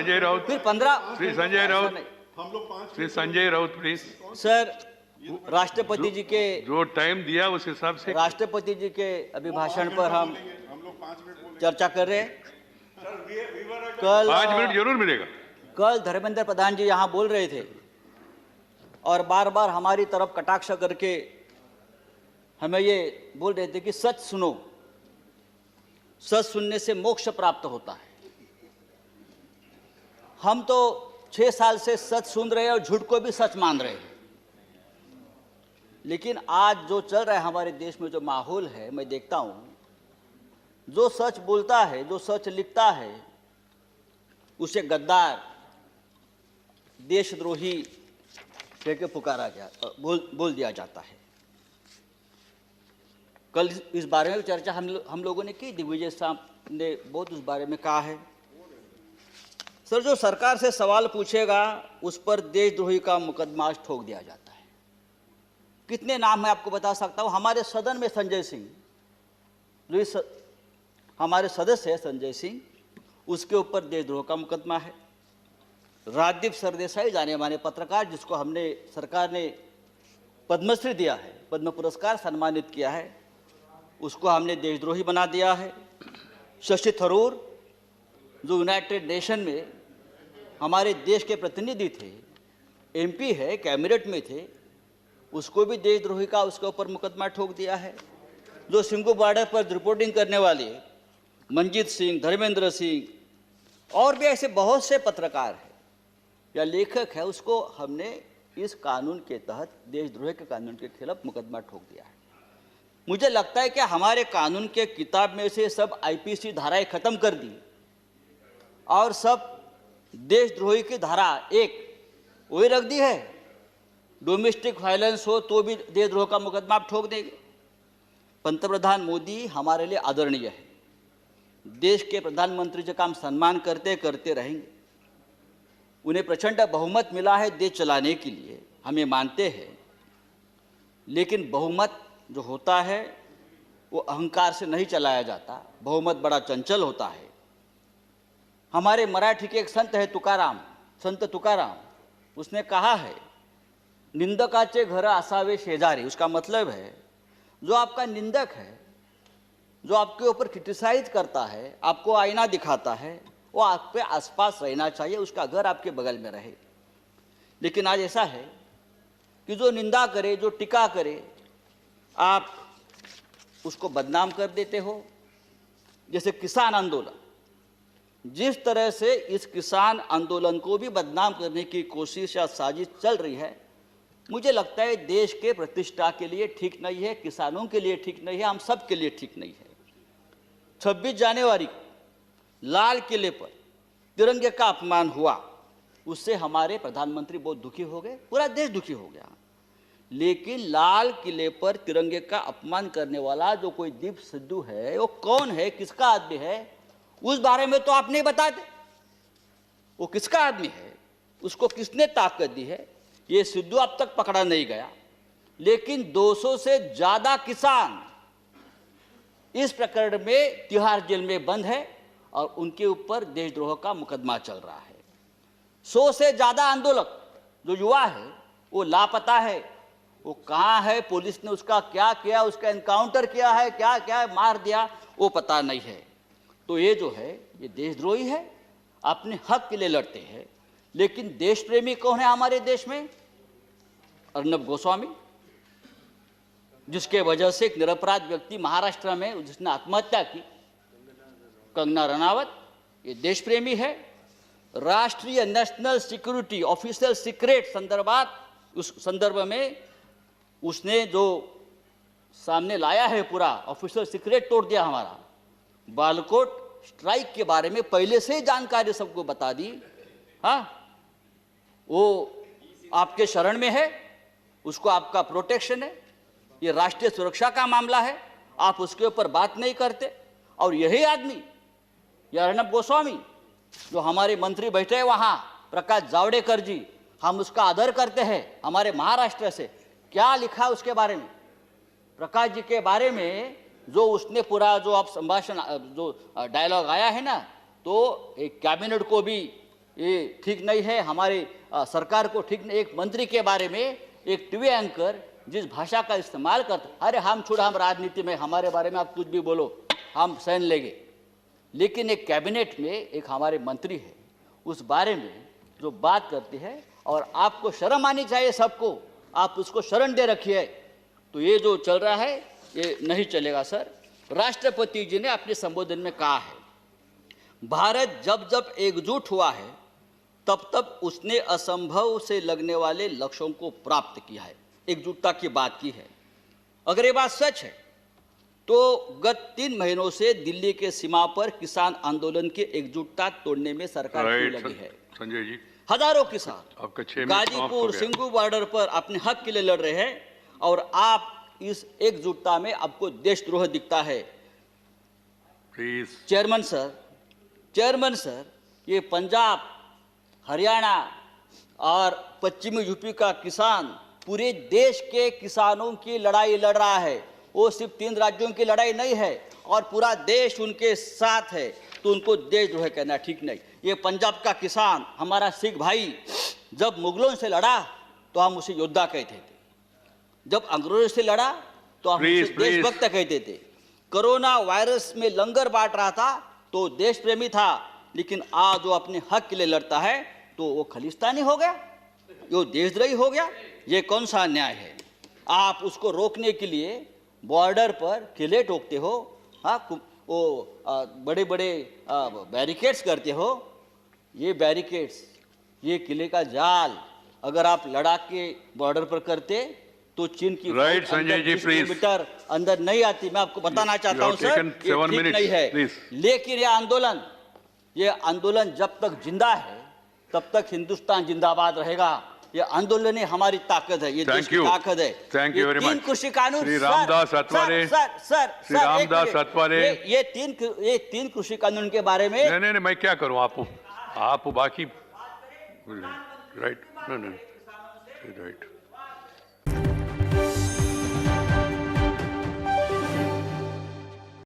संजय राउत, फिर 15 Shri Sanjay Raut, Shri Sanjay Raut please. Sir, राष्ट्रपति जी के जो टाइम दिया उस हिसाब से। राष्ट्रपति जी के अभिभाषण पर हम चर्चा कर रहे हैं। कल 5 मिनट जरूर मिलेगा। कल धर्मेंद्र प्रधान जी यहाँ बोल रहे थे और बार बार हमारी तरफ कटाक्ष करके हमें ये बोल रहे थे कि सच सुनो, सच सुनने से मोक्ष प्राप्त होता है। हम तो 6 साल से सच सुन रहे हैं और झूठ को भी सच मान रहे हैं, लेकिन आज जो चल रहा है हमारे देश में, जो माहौल है, मैं देखता हूं, जो सच बोलता है, जो सच लिखता है, उसे गद्दार, देशद्रोही कह के पुकारा गया, बोल दिया जाता है। कल इस बारे में चर्चा हम लोगों ने की, दिग्विजय साहब ने बहुत उस बारे में कहा है। सर, जो सरकार से सवाल पूछेगा उस पर देशद्रोही का मुकदमा ठोक दिया जाता है। कितने नाम मैं आपको बता सकता हूं। हमारे सदन में संजय सिंह, जो हमारे सदस्य है संजय सिंह, उसके ऊपर देशद्रोह का मुकदमा है। राजदीप सरदेसाई, जाने माने पत्रकार, जिसको हमने सरकार ने पद्मश्री दिया है, पद्म पुरस्कार सम्मानित किया है, उसको हमने देशद्रोही बना दिया है। शशि थरूर, जो यूनाइटेड नेशन में हमारे देश के प्रतिनिधि थे, एमपी है, कैबिनेट में थे, उसको भी देशद्रोही का उसके ऊपर मुकदमा ठोक दिया है। जो सिंघू बॉर्डर पर रिपोर्टिंग करने वाले मंजीत सिंह, धर्मेंद्र सिंह और भी ऐसे बहुत से पत्रकार हैं या लेखक है, उसको हमने इस कानून के तहत, देशद्रोह के कानून के खिलाफ मुकदमा ठोक दिया है। मुझे लगता है कि हमारे कानून के किताब में से सब आईपीसी धाराएं खत्म कर दी और सब देशद्रोही की धारा एक वही रख दी है। डोमेस्टिक वायलेंस हो तो भी देशद्रोह का मुकदमा आप ठोक देंगे। पंतप्रधान मोदी हमारे लिए आदरणीय है। देश के प्रधानमंत्री जी का हम सम्मान करते करते रहेंगे। उन्हें प्रचंड बहुमत मिला है देश चलाने के लिए, हम ये मानते हैं, लेकिन बहुमत जो होता है वो अहंकार से नहीं चलाया जाता। बहुमत बड़ा चंचल होता है। हमारे मराठी के एक संत है तुकाराम, संत तुकाराम, उसने कहा है, निंदकाचे घर असावे शेजारी। उसका मतलब है, जो आपका निंदक है, जो आपके ऊपर क्रिटिसाइज करता है, आपको आईना दिखाता है, वो आपके आसपास रहना चाहिए, उसका घर आपके बगल में रहे। लेकिन आज ऐसा है कि जो निंदा करे, जो टीका करे, आप उसको बदनाम कर देते हो। जैसे किसान आंदोलन, जिस तरह से इस किसान आंदोलन को भी बदनाम करने की कोशिश या साजिश चल रही है, मुझे लगता है देश के प्रतिष्ठा के लिए ठीक नहीं है, किसानों के लिए ठीक नहीं है, हम सब के लिए ठीक नहीं है। 26 जनवरी को लाल किले पर तिरंगे का अपमान हुआ, उससे हमारे प्रधानमंत्री बहुत दुखी हो गए, पूरा देश दुखी हो गया। लेकिन लाल किले पर तिरंगे का अपमान करने वाला जो कोई दीप सिद्धू है, वो कौन है, किसका आदमी है, उस बारे में तो आप नहीं बताते। वो किसका आदमी है, उसको किसने ताकत दी है, ये सिद्धू अब तक पकड़ा नहीं गया। लेकिन 200 से ज्यादा किसान इस प्रकरण में तिहाड़ जेल में बंद है और उनके ऊपर देशद्रोह का मुकदमा चल रहा है। 100 से ज्यादा आंदोलक जो युवा है वो लापता है। वो कहाँ है, पुलिस ने उसका क्या किया, उसका एनकाउंटर किया है, क्या क्या मार दिया, वो पता नहीं है। तो ये जो है, ये देशद्रोही है, अपने हक के लिए लड़ते हैं। लेकिन देश प्रेमी कौन है हमारे देश में? अर्नब गोस्वामी, जिसके वजह से एक निरपराध व्यक्ति महाराष्ट्र में जिसने आत्महत्या की, कंगना रनावत, ये देश प्रेमी है। राष्ट्रीय नेशनल सिक्योरिटी ऑफिशियल सीक्रेट संदर्भात, उस संदर्भ में उसने जो सामने लाया है, पूरा ऑफिशियल सीक्रेट तोड़ दिया हमारा। बालकोट स्ट्राइक के बारे में पहले से ही जानकारी सबको बता दी। हाँ, वो आपके शरण में है, उसको आपका प्रोटेक्शन है, ये राष्ट्रीय सुरक्षा का मामला है, आप उसके ऊपर बात नहीं करते। और यही आदमी, यह अर्नब गोस्वामी, जो हमारे मंत्री बैठे हैं वहाँ, प्रकाश जावड़ेकर जी, हम उसका आदर करते हैं, हमारे महाराष्ट्र से, क्या लिखा उसके बारे में, प्रकाश जी के बारे में, जो उसने पूरा जो आप संभाषण, जो डायलॉग आया है ना, तो एक कैबिनेट को भी ये ठीक नहीं है। हमारी सरकार को ठीक नहीं। एक मंत्री के बारे में एक टीवी एंकर जिस भाषा का इस्तेमाल करता, अरे हम छोड़, हम राजनीति में, हमारे बारे में आप कुछ भी बोलो हम सहन लेंगे। लेकिन एक कैबिनेट में एक हमारे मंत्री है, उस बारे में जो बात करती है, और आपको शर्म आनी चाहिए सबको, आप उसको शरण दे रखिए। तो ये जो चल रहा है ये नहीं चलेगा सर। राष्ट्रपति जी ने अपने संबोधन में कहा है, भारत जब जब एकजुट हुआ है तब तब उसने असंभव से लगने वाले लक्ष्यों को प्राप्त किया है। एकजुटता की बात की है। अगर ये बात सच है तो गत 3 महीनों से दिल्ली के सीमा पर किसान आंदोलन की एकजुटता तोड़ने में सरकार क्यों लगी है? संजय जी, हजारों किसान आपका 6 मिनट समाप्त हो गाजीपुर गया। सिंगू बॉर्डर पर अपने हक के लिए लड़ रहे हैं, और आप इस एकजुटता में आपको देशद्रोह दिखता है। प्लीज। चेयरमैन सर, ये पंजाब, हरियाणा और पश्चिमी यूपी का किसान पूरे देश के किसानों की लड़ाई लड़ रहा है। वो सिर्फ 3 राज्यों की लड़ाई नहीं है, और पूरा देश उनके साथ है। तो उनको देशद्रोह कहना ठीक नहीं। ये पंजाब का किसान, हमारा सिख भाई, जब मुगलों से लड़ा तो हम उसे योद्धा कहते थे, जब अंग्रेजों से लड़ा तो हम उसे देशभक्त कहते थे। कोरोना वायरस में लंगर बांट रहा था तो देश प्रेमी था, लेकिन आज वो अपने हक के लिए लड़ता है तो वो खालिस्तानी हो गया, वो देशद्रोही हो गया। ये कौन सा अन्याय है? आप उसको रोकने के लिए बॉर्डर पर किले ठोकते हो, हाँ, वो बड़े बड़े बैरिकेड्स करते हो। ये बैरिकेड्स, ये किले का जाल अगर आप लद्दाख के बॉर्डर पर करते तो चीन की right Sanjay ji, please. Kilometre अंदर नहीं आती। मैं आपको बताना चाहता हूं सर, ये ठीक नहीं है। लेकिन ये आंदोलन जब तक जिंदा है तब तक हिंदुस्तान जिंदाबाद रहेगा। ये आंदोलन ही हमारी ताकत है, ये देश की ताकत है। Thank you very much. 3 कृषि कानून, श्री रामदास अठवाले, श्री रामदास अठवाले, ये 3 कृषि कानून के बारे में नहीं, मैं क्या करूं? आप बाकी राइट, नहीं, राइट।